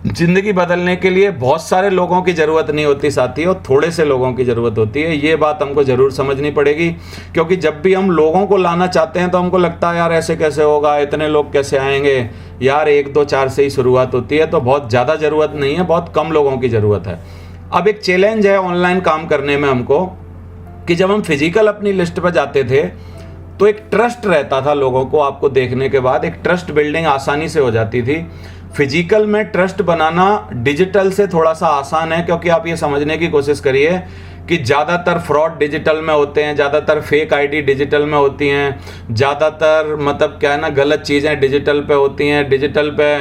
जिंदगी बदलने के लिए बहुत सारे लोगों की ज़रूरत नहीं होती साथियों, थोड़े से लोगों की ज़रूरत होती है। ये बात हमको ज़रूर समझनी पड़ेगी, क्योंकि जब भी हम लोगों को लाना चाहते हैं तो हमको लगता है यार ऐसे कैसे होगा, इतने लोग कैसे आएंगे। यार 1 2 4 से ही शुरुआत होती है, तो बहुत ज़्यादा ज़रूरत नहीं है, बहुत कम लोगों की ज़रूरत है। अब एक चैलेंज है ऑनलाइन काम करने में हमको, कि जब हम फिजिकल अपनी लिस्ट पर जाते थे तो एक ट्रस्ट रहता था लोगों को, आपको देखने के बाद एक ट्रस्ट बिल्डिंग आसानी से हो जाती थी। फिजिकल में ट्रस्ट बनाना डिजिटल से थोड़ा सा आसान है, क्योंकि आप ये समझने की कोशिश करिए कि ज़्यादातर फ्रॉड डिजिटल में होते हैं, ज़्यादातर फेक आईडी डिजिटल में होती हैं, ज़्यादातर मतलब क्या है ना, गलत चीज़ें डिजिटल पे होती हैं। डिजिटल पे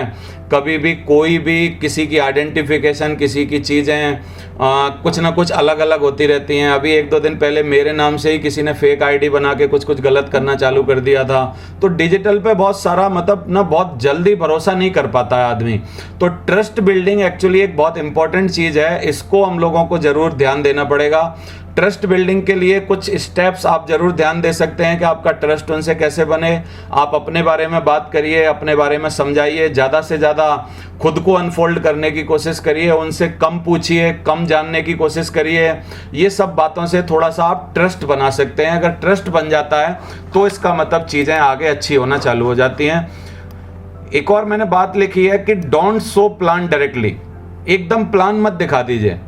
कभी भी कोई भी किसी की आइडेंटिफिकेशन, किसी की चीज़ें कुछ ना कुछ अलग अलग होती रहती हैं। अभी 1 2 दिन पहले मेरे नाम से ही किसी ने फेक आईडी बना के कुछ कुछ गलत करना चालू कर दिया था। तो डिजिटल पे बहुत सारा मतलब ना बहुत जल्दी भरोसा नहीं कर पाता है आदमी। तो ट्रस्ट बिल्डिंग एक्चुअली एक बहुत इंपॉर्टेंट चीज़ है, इसको हम लोगों को ज़रूर ध्यान देना पड़ेगा। ट्रस्ट बिल्डिंग के लिए कुछ स्टेप्स आप जरूर ध्यान दे सकते हैं कि आपका ट्रस्ट उनसे कैसे बने। आप अपने बारे में बात करिए, अपने बारे में समझाइए, ज़्यादा से ज़्यादा खुद को अनफोल्ड करने की कोशिश करिए, उनसे कम पूछिए, कम जानने की कोशिश करिए। ये सब बातों से थोड़ा सा आप ट्रस्ट बना सकते हैं। अगर ट्रस्ट बन जाता है तो इसका मतलब चीज़ें आगे अच्छी होना चालू हो जाती हैं। एक और मैंने बात लिखी है कि डोंट शो प्लान डायरेक्टली, एकदम प्लान मत दिखा दीजिए।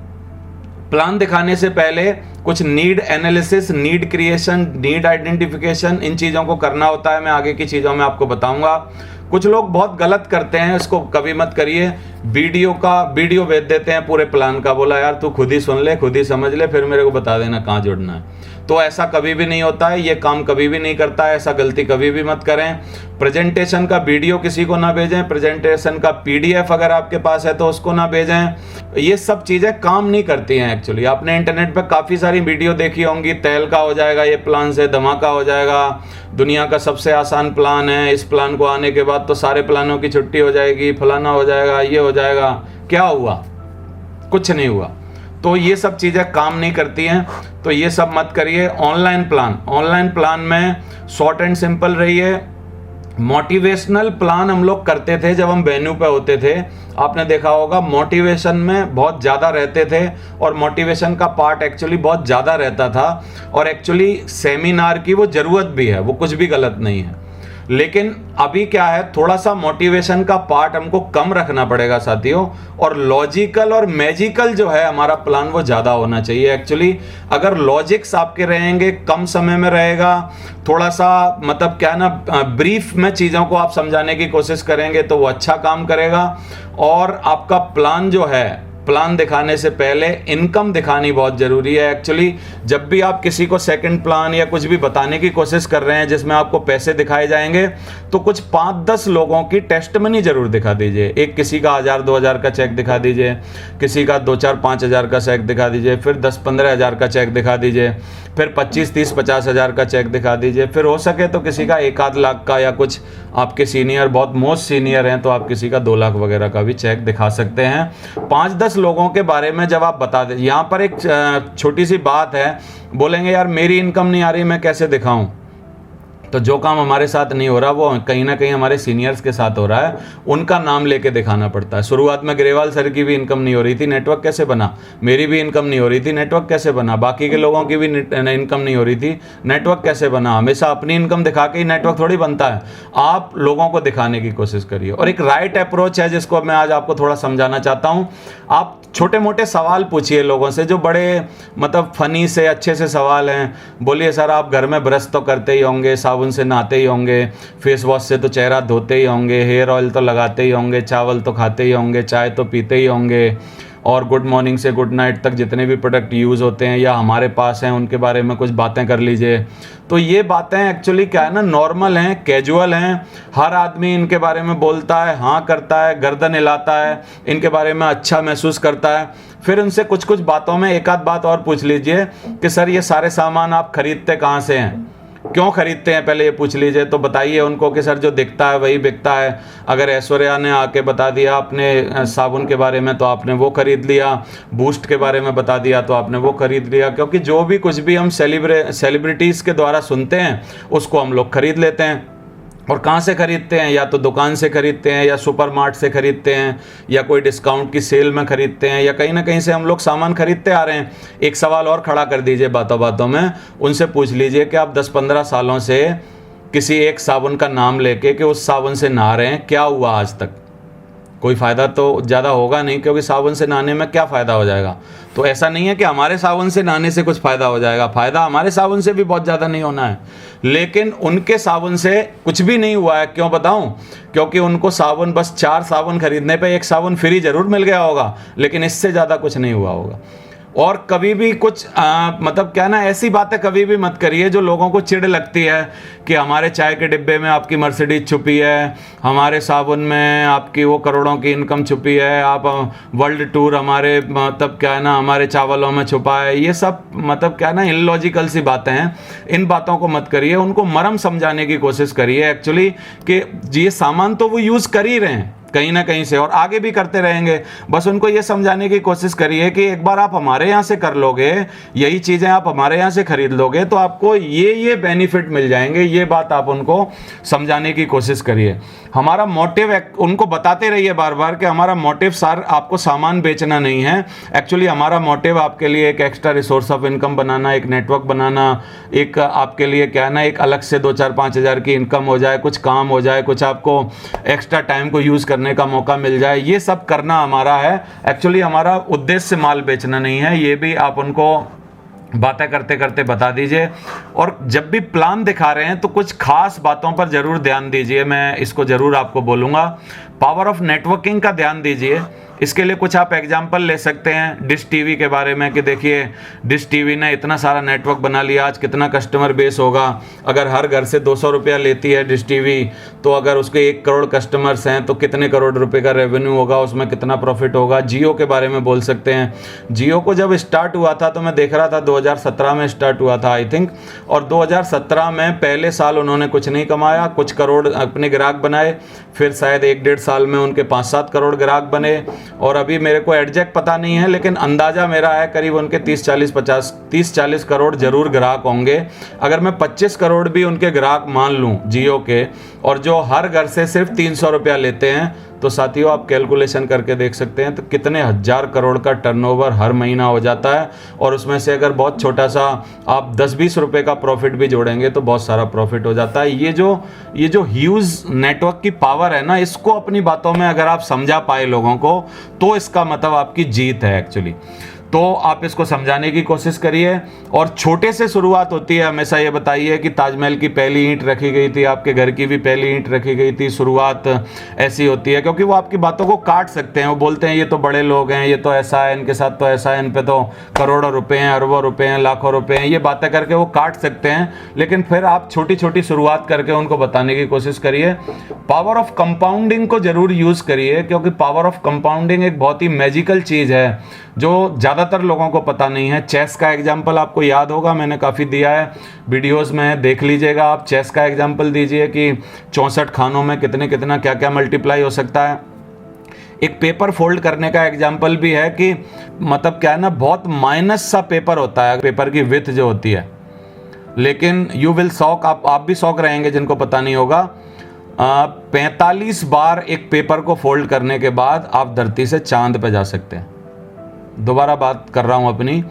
प्लान दिखाने से पहले कुछ need analysis, need creation, need identification, इन चीज़ों को करना होता है। मैं आगे की चीज़ों में आपको बताऊंगा। कुछ लोग बहुत गलत करते हैं, इसको कभी मत करिए। वीडियो भेज देते हैं पूरे प्लान का, बोला यार तू खुद ही सुन ले, खुद ही समझ ले, फिर मेरे को बता देना कहाँ जुड़ना है। तो ऐसा कभी भी नहीं होता है, ये काम कभी भी नहीं करता है, ऐसा गलती कभी भी मत करें। प्रेजेंटेशन का वीडियो किसी को ना भेजें, प्रेजेंटेशन का पीडीएफ अगर आपके पास है तो उसको ना भेजें। ये सब चीज़ें काम नहीं करती हैं एक्चुअली। आपने इंटरनेट पर काफ़ी सारी वीडियो देखी होंगी, तेल का हो जाएगा ये प्लान से, धमाका हो जाएगा, दुनिया का सबसे आसान प्लान है, इस प्लान को आने के बाद तो सारे प्लानों की छुट्टी हो जाएगी, फलाना हो जाएगा, ये हो जाएगा। क्या हुआ? कुछ नहीं हुआ। तो ये सब चीज़ें काम नहीं करती हैं, तो ये सब मत करिए। ऑनलाइन प्लान में शॉर्ट एंड सिंपल रहिए। मोटिवेशनल प्लान हम लोग करते थे जब हम वेन्यू पे होते थे, आपने देखा होगा मोटिवेशन में बहुत ज़्यादा रहते थे, और मोटिवेशन का पार्ट एक्चुअली बहुत ज़्यादा रहता था, और एक्चुअली सेमिनार की वो ज़रूरत भी है, वो कुछ भी गलत नहीं है। लेकिन अभी क्या है, थोड़ा सा मोटिवेशन का पार्ट हमको कम रखना पड़ेगा साथियों, और लॉजिकल और मैजिकल जो है हमारा प्लान वो ज़्यादा होना चाहिए। एक्चुअली अगर लॉजिक्स आपके रहेंगे, कम समय में रहेगा, थोड़ा सा मतलब क्या है ना, ब्रीफ में चीज़ों को आप समझाने की कोशिश करेंगे तो वो अच्छा काम करेगा। और आपका प्लान जो है, प्लान दिखाने से पहले इनकम दिखानी बहुत ज़रूरी है। एक्चुअली जब भी आप किसी को सेकंड प्लान या कुछ भी बताने की कोशिश कर रहे हैं जिसमें आपको पैसे दिखाए जाएंगे, तो कुछ 5-10 लोगों की टेस्ट मनी जरूर दिखा दीजिए। एक किसी का 1000-2000 का चेक दिखा दीजिए, किसी का 2-4-5 हज़ार का चेक दिखा दीजिए, फिर 10-15 हज़ार का चेक दिखा दीजिए, फिर 25-30-50 हज़ार का चेक दिखा दीजिए, फिर हो सके तो किसी का 1-आध लाख का, या कुछ आपके सीनियर बहुत मोस्ट सीनियर हैं तो आप किसी का 2 लाख वगैरह का भी चेक दिखा सकते हैं। 5-10 लोगों के बारे में जब आप बता दें, यहाँ पर एक छोटी सी बात है, बोलेंगे यार मेरी इनकम नहीं आ रही, मैं कैसे दिखाऊं? तो जो काम हमारे साथ नहीं हो रहा वो कहीं ना कहीं हमारे सीनियर्स के साथ हो रहा है, उनका नाम लेके दिखाना पड़ता है। शुरुआत में ग्रेवाल सर की भी इनकम नहीं हो रही थी, नेटवर्क कैसे बना? मेरी भी इनकम नहीं हो रही थी, नेटवर्क कैसे बना? बाकी के लोगों की भी इनकम नहीं हो रही थी, नेटवर्क कैसे बना? हमेशा अपनी इनकम दिखा के ही नेटवर्क थोड़ी बनता है। आप लोगों को दिखाने की कोशिश करिए। और एक राइट अप्रोच है जिसको मैं आज आपको थोड़ा समझाना चाहता हूँ। आप छोटे मोटे सवाल पूछिए लोगों से, जो बड़े मतलब फनी से अच्छे से सवाल हैं। बोलिए सर आप घर में ब्रश तो करते ही होंगे, साबुन से नहाते ही होंगे, फेस वॉश से तो चेहरा धोते ही होंगे, हेयर ऑयल तो लगाते ही होंगे, चावल तो खाते ही होंगे, चाय तो पीते ही होंगे, और गुड मॉर्निंग से गुड नाइट तक जितने भी प्रोडक्ट यूज़ होते हैं या हमारे पास हैं उनके बारे में कुछ बातें कर लीजिए। तो ये बातें एक्चुअली क्या है ना, नॉर्मल हैं, कैजुअल हैं। हर आदमी इनके बारे में बोलता है, हाँ करता है, गर्दन हिलाता है, इनके बारे में अच्छा महसूस करता है। फिर उनसे कुछ कुछ बातों में एक आध बात और पूछ लीजिए कि सर ये सारे सामान आप खरीदते कहाँ से हैं, क्यों खरीदते हैं, पहले ये पूछ लीजिए। तो बताइए उनको कि सर जो दिखता है वही बिकता है। अगर ऐश्वर्या ने आके बता दिया आपने साबुन के बारे में तो आपने वो खरीद लिया, बूस्ट के बारे में बता दिया तो आपने वो खरीद लिया। क्योंकि जो भी कुछ भी हम सेलिब्रिटीज़ के द्वारा सुनते हैं उसको हम लोग खरीद लेते हैं। और कहाँ से खरीदते हैं? या तो दुकान से खरीदते हैं, या सुपरमार्ट से खरीदते हैं, या कोई डिस्काउंट की सेल में खरीदते हैं, या कहीं ना कहीं से हम लोग सामान खरीदते आ रहे हैं। एक सवाल और खड़ा कर दीजिए बातों बातों में, उनसे पूछ लीजिए कि आप 10-15 सालों से किसी एक साबुन का नाम लेके कि उस साबुन से नहा रहे हैं, क्या हुआ आज तक? कोई फ़ायदा तो ज़्यादा होगा नहीं, क्योंकि साबुन से नहाने में क्या फ़ायदा हो जाएगा? तो ऐसा नहीं है कि हमारे साबुन से नहाने से कुछ फ़ायदा हो जाएगा, फ़ायदा हमारे साबुन से भी बहुत ज़्यादा नहीं होना है, लेकिन उनके साबुन से कुछ भी नहीं हुआ है। क्यों बताऊं? क्योंकि उनको साबुन, बस 4 साबुन खरीदने पे 1 साबुन फ्री ज़रूर मिल गया होगा, लेकिन इससे ज़्यादा कुछ नहीं हुआ होगा। और कभी भी कुछ मतलब क्या ना, ऐसी बातें कभी भी मत करिए जो लोगों को चिढ़ लगती है कि हमारे चाय के डिब्बे में आपकी मर्सिडीज छुपी है, हमारे साबुन में आपकी वो करोड़ों की इनकम छुपी है, आप वर्ल्ड टूर हमारे मतलब क्या है ना, हमारे चावलों में छुपा है। ये सब मतलब क्या ना, इलॉजिकल सी बातें हैं। इन बातों को मत करिए, उनको मरम समझाने की कोशिश करिए एक्चुअली कि ये सामान तो वो यूज़ कर ही रहे हैं कहीं ना कहीं से, और आगे भी करते रहेंगे। बस उनको ये समझाने की कोशिश करिए कि एक बार आप हमारे यहाँ से कर लोगे, यही चीज़ें आप हमारे यहाँ से खरीद लोगे, तो आपको ये बेनिफिट मिल जाएंगे। ये बात आप उनको समझाने की कोशिश करिए। हमारा मोटिव, उनको बताते रहिए बार बार कि हमारा मोटिव सर आपको सामान बेचना नहीं है। एक्चुअली हमारा मोटिव आपके लिए एक एक्स्ट्रा रिसोर्स ऑफ इनकम बनाना, एक नेटवर्क बनाना, एक आपके लिए क्या है ना, एक अलग से 2-4-5 हज़ार की इनकम हो जाए, कुछ काम हो जाए, कुछ आपको एक्स्ट्रा टाइम को यूज़ करने का मौका मिल जाए, ये सब करना हमारा है। एक्चुअली हमारा उद्देश्य माल बेचना नहीं है। ये भी आप उनको बातें करते करते बता दीजिए। और जब भी प्लान दिखा रहे हैं तो कुछ खास बातों पर ज़रूर ध्यान दीजिए, मैं इसको ज़रूर आपको बोलूँगा। पावर ऑफ नेटवर्किंग का ध्यान दीजिए। इसके लिए कुछ आप एग्जाम्पल ले सकते हैं डिश टीवी के बारे में कि देखिए डिश टीवी ने इतना सारा नेटवर्क बना लिया, आज कितना कस्टमर बेस होगा। अगर हर घर से 200 रुपया लेती है डिश टीवी, तो अगर उसके 1 करोड़ कस्टमर्स हैं तो कितने करोड़ रुपए का रेवेन्यू होगा, उसमें कितना प्रॉफिट होगा। जियो के बारे में बोल सकते हैं। जियो को जब स्टार्ट हुआ था तो मैं देख रहा था 2017 में स्टार्ट हुआ था आई थिंक, और 2017 में पहले साल उन्होंने कुछ नहीं कमाया, कुछ करोड़ अपने ग्राहक बनाए, फिर शायद 1-1.5 साल में उनके 5-7 करोड़ ग्राहक बने, और अभी मेरे को एग्जैक्ट पता नहीं है, लेकिन अंदाज़ा मेरा है करीब उनके 30-40 करोड़ जरूर ग्राहक होंगे। अगर मैं 25 करोड़ भी उनके ग्राहक मान लूँ जियो के, और जो हर घर से सिर्फ 300 रुपया लेते हैं, तो साथियों आप कैलकुलेशन करके देख सकते हैं तो कितने हज़ार करोड़ का टर्नओवर हर महीना हो जाता है। और उसमें से अगर बहुत छोटा सा आप 10-20 रुपये का प्रॉफिट भी जोड़ेंगे तो बहुत सारा प्रॉफिट हो जाता है। ये जो ह्यूज नेटवर्क की पावर है ना, इसको अपनी बातों में अगर आप समझा पाए लोगों को, तो इसका मतलब आपकी जीत है एक्चुअली। तो आप इसको समझाने की कोशिश करिए। और छोटे से शुरुआत होती है। हमेशा ये बताइए कि ताजमहल की पहली ईंट रखी गई थी, आपके घर की भी पहली ईंट रखी गई थी। शुरुआत ऐसी होती है, क्योंकि वो आपकी बातों को काट सकते हैं। वो बोलते हैं ये तो बड़े लोग हैं, ये तो ऐसा है, इनके साथ तो ऐसा है, इन पे तो करोड़ों रुपए हैं, अरबों रुपए हैं, लाखों रुपए हैं, ये बातें करके वो काट सकते हैं। लेकिन फिर आप छोटी छोटी शुरुआत करके उनको बताने की कोशिश करिए। पावर ऑफ कंपाउंडिंग को जरूर यूज़ करिए, क्योंकि पावर ऑफ कंपाउंडिंग एक बहुत ही मैजिकल चीज़ है जो ज़्यादातर लोगों को पता नहीं है। चेस का एग्जाम्पल आपको याद होगा, मैंने काफ़ी दिया है वीडियोस में, देख लीजिएगा आप। चेस का एग्जाम्पल दीजिए कि 64 खानों में कितना क्या क्या मल्टीप्लाई हो सकता है। एक पेपर फोल्ड करने का एग्जाम्पल भी है कि मतलब क्या है ना, बहुत माइनस सा पेपर होता है, पेपर की विड्थ जो होती है, लेकिन यू विल शॉक, आप भी शॉक रहेंगे जिनको पता नहीं होगा। 45 बार एक पेपर को फोल्ड करने के बाद आप धरती से चांद पे जा सकते हैं। दोबारा बात कर रहा हूं अपनी,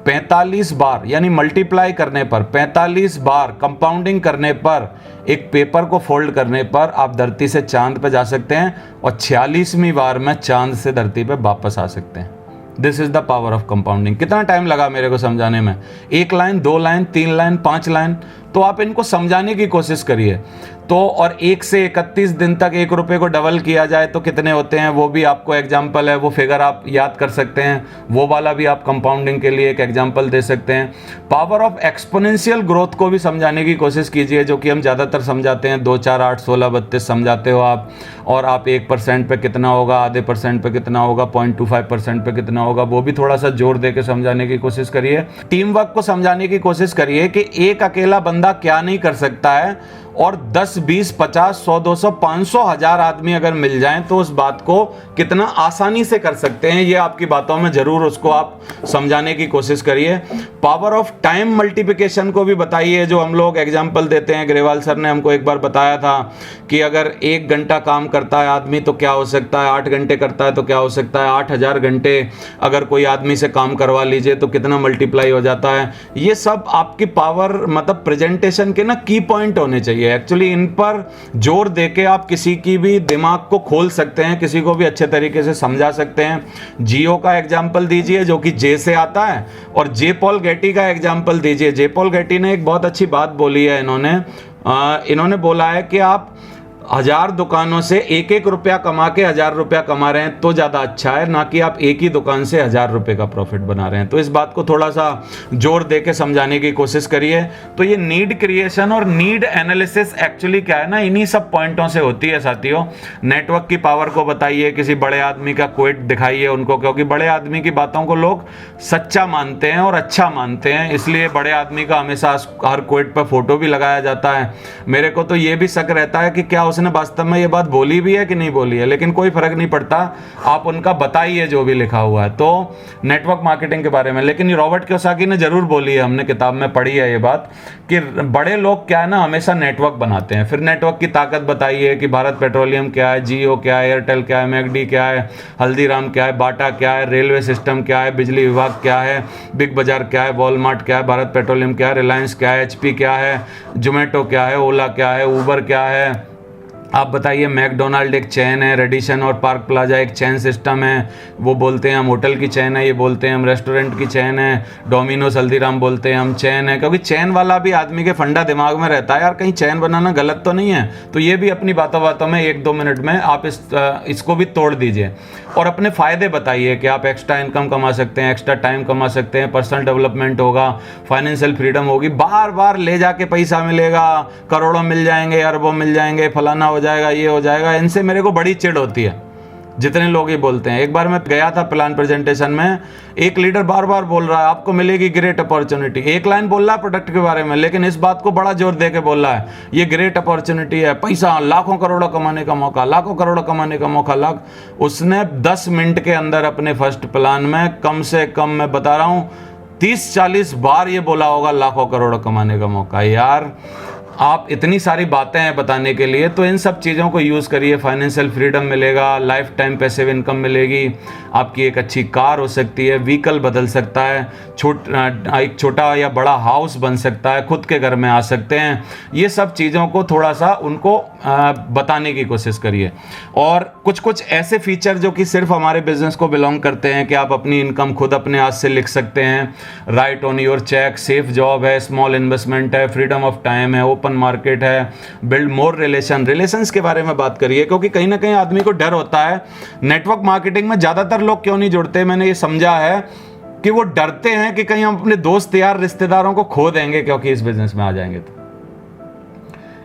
45 बार यानी मल्टीप्लाई करने पर, 45 बार कंपाउंडिंग करने पर, एक पेपर को फोल्ड करने पर आप धरती से चांद पे जा सकते हैं, और 46वीं बार में चांद से धरती पे वापस आ सकते हैं। This is the power of compounding. कितना टाइम लगा मेरे को समझाने में? 1 लाइन, 2 लाइन, 3 लाइन, 5 लाइन। तो आप इनको समझाने की कोशिश करिए। तो और 1 से 31 दिन तक 1 रुपये को डबल किया जाए तो कितने होते हैं, वो भी आपको एग्जाम्पल है, वो फिगर आप याद कर सकते हैं। वो वाला भी आप कंपाउंडिंग के लिए एक एग्जाम्पल दे सकते हैं। पावर ऑफ एक्सपोनेंशियल ग्रोथ को भी समझाने की कोशिश कीजिए, जो कि हम ज़्यादातर समझाते हैं। 2, 4, 8, 16, 32 समझाते हो आप, और आप 1% पे कितना होगा, आधे % पे कितना होगा, 0.25% पे कितना होगा, वो भी थोड़ा सा जोर दे के समझाने की कोशिश करिए। टीम वर्क को समझाने की कोशिश करिए कि एक अकेला बंदा क्या नहीं कर सकता है, और 10, 20, 50, 100, 200, 500, 1000 आदमी अगर मिल जाएं तो उस बात को कितना आसानी से कर सकते हैं, ये आपकी बातों में जरूर उसको आप समझाने की कोशिश करिए। पावर ऑफ टाइम मल्टीप्लिकेशन को भी बताइए, जो हम लोग एग्जाम्पल देते हैं। ग्रेवाल सर ने हमको एक बार बताया था कि अगर 1 घंटा काम करता है आदमी तो क्या हो सकता है, 8 घंटे करता है तो क्या हो सकता है, 8000 घंटे अगर कोई आदमी से काम करवा लीजिए तो कितना मल्टीप्लाई हो जाता है। ये सब आपकी पावर मतलब प्रेजेंटेशन के ना की पॉइंट होने चाहिए। एक्चुअली इन पर जोर देके आप किसी की भी दिमाग को खोल सकते हैं, किसी को भी अच्छे तरीके से समझा सकते हैं। जियो का एग्जाम्पल दीजिए जो कि जे से आता है, और जे पॉल गेटी का एग्जाम्पल दीजिए। जे पॉल गेटी ने एक बहुत अच्छी बात बोली है। इन्होंने बोला है कि आप 1000 दुकानों से 1-1 रुपया कमा के 1000 रुपया कमा रहे हैं तो ज़्यादा अच्छा है, ना कि आप एक ही दुकान से 1000 रुपये का प्रॉफिट बना रहे हैं। तो इस बात को थोड़ा सा जोर दे के समझाने की कोशिश करिए। तो ये नीड क्रिएशन और नीड एनालिसिस एक्चुअली क्या है ना, इन्हीं सब पॉइंटों से होती है साथियों। नेटवर्क की पावर को बताइए, किसी बड़े आदमी का क्विट दिखाइए उनको, क्योंकि बड़े आदमी की बातों को लोग सच्चा मानते हैं और अच्छा मानते हैं, इसलिए बड़े आदमी का हमेशा हर क्विट पर फोटो भी लगाया जाता है। मेरे को तो ये भी शक रहता है कि क्या उसने वास्तव में ये बात बोली भी है कि नहीं बोली है, लेकिन कोई फर्क नहीं पड़ता, आप उनका बताइए जो भी लिखा हुआ है। तो नेटवर्क मार्केटिंग के बारे में, लेकिन रॉबर्ट कियोसाकी ने जरूर बोली है, हमने किताब में पढ़ी है ये बात, कि बड़े लोग क्या है ना हमेशा नेटवर्क बनाते हैं। फिर नेटवर्क की ताकत बताइए कि भारत पेट्रोलियम क्या है, जियो क्या है, एयरटेल क्या है, मैकडी क्या है, हल्दीराम क्या है, बाटा क्या है, रेलवे सिस्टम क्या है, बिजली विभाग क्या है, बिग बाजार क्या है, वॉलमार्ट क्या है, भारत पेट्रोलियम क्या है, रिलायंस क्या है, एचपी क्या है, जोमेटो क्या है, ओला क्या है, उबर क्या है, आप बताइए। मैकडोनाल्ड एक चेन है, रेडिसन और पार्क प्लाजा एक चेन सिस्टम है, वो बोलते हैं हम होटल की चेन है, ये बोलते हैं हम रेस्टोरेंट की चेन है। डोमिनोज हल्दीराम बोलते हैं हम चेन है, क्योंकि चेन वाला भी आदमी के फंडा दिमाग में रहता है यार, कहीं चेन बनाना गलत तो नहीं है। तो ये भी अपनी बातों में 1-2 मिनट में आप इसको भी तोड़ दीजिए और अपने फ़ायदे बताइए कि आप एक्स्ट्रा इनकम कमा सकते हैं, एक्स्ट्रा टाइम कमा सकते हैं, पर्सनल डेवलपमेंट होगा, फाइनेंशियल फ्रीडम होगी, बार बार ले जाके पैसा मिलेगा, करोड़ों मिल जाएंगे, अरबों मिल जाएंगे, फलाना हो जाएगा, ये हो जाएगा। इनसे मेरे को बड़ी चिढ़ होती है, जितने लोग ये बोलते हैं। एक बार मैं गया था प्लान प्रेजेंटेशन में, एक लीडर बार बार बोल रहा है आपको मिलेगी ग्रेट अपॉर्चुनिटी, एक लाइन बोल रहा है प्रोडक्ट के बारे में, लेकिन इस बात को बड़ा जोर दे के बोल रहा है ये ग्रेट अपॉर्चुनिटी है, पैसा लाखों करोड़ों कमाने का मौका, लाखों करोड़ों कमाने का मौका। उसने 10 मिनट के अंदर अपने फर्स्ट प्लान में कम से कम मैं बता रहा हूँ 30-40 बार ये बोला होगा लाखों करोड़ों कमाने का मौका। यार आप इतनी सारी बातें हैं बताने के लिए, तो इन सब चीज़ों को यूज़ करिए। फाइनेंशियल फ्रीडम मिलेगा, लाइफ टाइम पैसिव इनकम मिलेगी, आपकी एक अच्छी कार हो सकती है, व्हीकल बदल सकता है, एक छोटा या बड़ा हाउस बन सकता है, खुद के घर में आ सकते हैं। ये सब चीज़ों को थोड़ा सा उनको बताने की कोशिश करिए। और कुछ ऐसे फीचर जो कि सिर्फ हमारे बिजनेस को बिलोंग करते हैं कि आप अपनी इनकम खुद अपने हाथ से लिख सकते हैं, right on your check, safe job है, स्मॉल इन्वेस्टमेंट है, फ्रीडम ऑफ टाइम है, ओपन मार्केट है, बिल्ड मोर रिलेशंस के बारे में बात करिए, क्योंकि कहीं ना कहीं आदमी को डर होता है। नेटवर्क मार्केटिंग में ज़्यादातर लोग क्यों नहीं जुड़ते, मैंने ये समझा है कि वो डरते हैं कि कहीं हम अपने दोस्त यार रिश्तेदारों को खो देंगे क्योंकि इस बिजनेस में आ जाएंगे। तो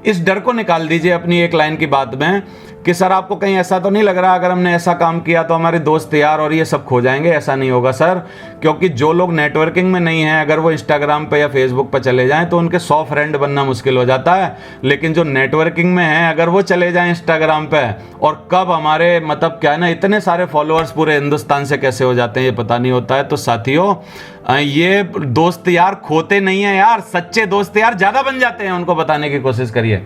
इस डर को निकाल दीजिए अपनी एक लाइन की बात में कि सर आपको कहीं ऐसा तो नहीं लग रहा अगर हमने ऐसा काम किया तो हमारे दोस्त यार और ये सब खो जाएंगे। ऐसा नहीं होगा सर, क्योंकि जो लोग नेटवर्किंग में नहीं हैं अगर वो इंस्टाग्राम पे या फेसबुक पे चले जाएं तो उनके 100 फ्रेंड बनना मुश्किल हो जाता है, लेकिन जो नेटवर्किंग में हैं अगर वो चले जाएं इंस्टाग्राम पे, और कब हमारे मतलब क्या है ना इतने सारे फॉलोअर्स पूरे हिंदुस्तान से कैसे हो जाते हैं ये पता नहीं होता है। तो साथियों ये दोस्त यार खोते नहीं है यार, सच्चे दोस्त यार ज्यादा बन जाते हैं, उनको बताने की कोशिश करिए।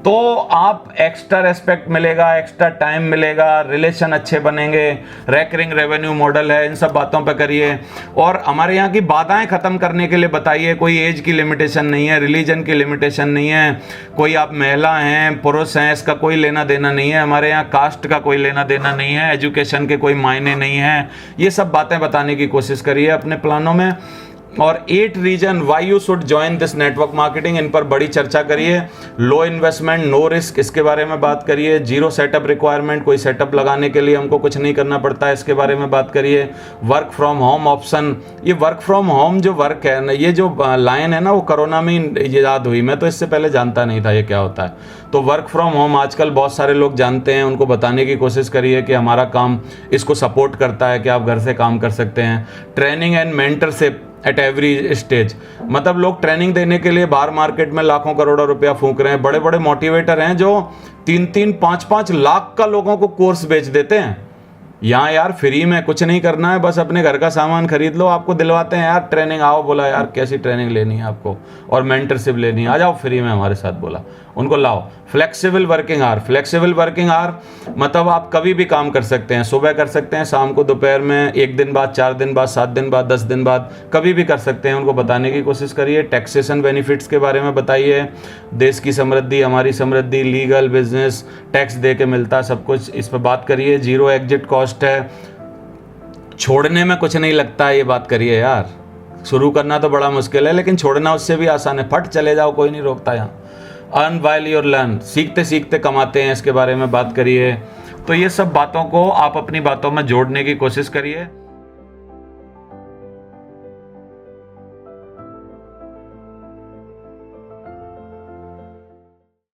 तो आप एक्स्ट्रा रेस्पेक्ट मिलेगा, एक्स्ट्रा टाइम मिलेगा, रिलेशन अच्छे बनेंगे, रेकरिंग रेवेन्यू मॉडल है, इन सब बातों पे करिए। और हमारे यहाँ की बाधाएं खत्म करने के लिए बताइए, कोई एज की लिमिटेशन नहीं है, रिलीजन की लिमिटेशन नहीं है, कोई आप महिला हैं पुरुष हैं इसका कोई लेना देना नहीं है, हमारे यहाँ कास्ट का कोई लेना देना नहीं है, एजुकेशन के कोई मायने नहीं है। ये सब बातें बताने की कोशिश करिए अपने प्लानों में। और 8 reason why you should join this network marketing, इन पर बड़ी चर्चा करिए। लो इन्वेस्टमेंट नो रिस्क, इसके बारे में बात करिए। जीरो सेटअप रिक्वायरमेंट, कोई सेटअप लगाने के लिए हमको कुछ नहीं करना पड़ता है, इसके बारे में बात करिए। वर्क फ्रॉम होम ऑप्शन, ये वर्क फ्रॉम होम जो वर्क है ना, ये जो लाइन है ना वो कोरोना में ईजाद हुई, मैं तो इससे पहले जानता नहीं था ये क्या होता है। तो वर्क फ्रॉम होम आजकल बहुत सारे लोग जानते हैं, उनको बताने की कोशिश करिए कि हमारा काम इसको सपोर्ट करता है कि आप घर से काम कर सकते हैं। Training and mentorship, at every stage. मतलब लोग ट्रेनिंग देने के लिए बाहर मार्केट में लाखों करोड़ों रुपया फूंक रहे हैं। बड़े बड़े मोटिवेटर हैं जो 3-3, 5-5 लाख का लोगों को कोर्स बेच देते हैं। यहाँ यार फ्री में कुछ नहीं करना है, बस अपने घर का सामान खरीद लो, आपको दिलवाते हैं यार ट्रेनिंग, आओ, बोला यार कैसी ट्रेनिंग लेनी है आपको और मेंटरशिप लेनी है, आ जाओ फ्री में हमारे साथ, बोला उनको लाओ। Flexible working hour, flexible working hour मतलब आप कभी भी काम कर सकते हैं, सुबह कर सकते हैं, शाम को, दोपहर में, 1 दिन बाद, 4 दिन बाद, 7 दिन बाद, 10 दिन बाद, कभी भी कर सकते हैं। उनको बताने की कोशिश करिए। टैक्सेशन बेनिफिट्स के बारे में बताइए, देश की समृद्धि, हमारी समृद्धि, लीगल, बिजनेस, टैक्स दे के मिलता है सब कुछ, इस पर बात करिए। जीरो एग्जिट कॉस्ट है, छोड़ने में कुछ नहीं लगता है, ये बात करिए यार। शुरू करना तो बड़ा मुश्किल है लेकिन छोड़ना उससे भी आसान है, फट चले जाओ, कोई नहीं रोकता यहाँ। अर्न व्हाइल यू लर्न, सीखते सीखते कमाते हैं, इसके बारे में बात करिए। तो ये सब बातों को आप अपनी बातों में जोड़ने की कोशिश करिए।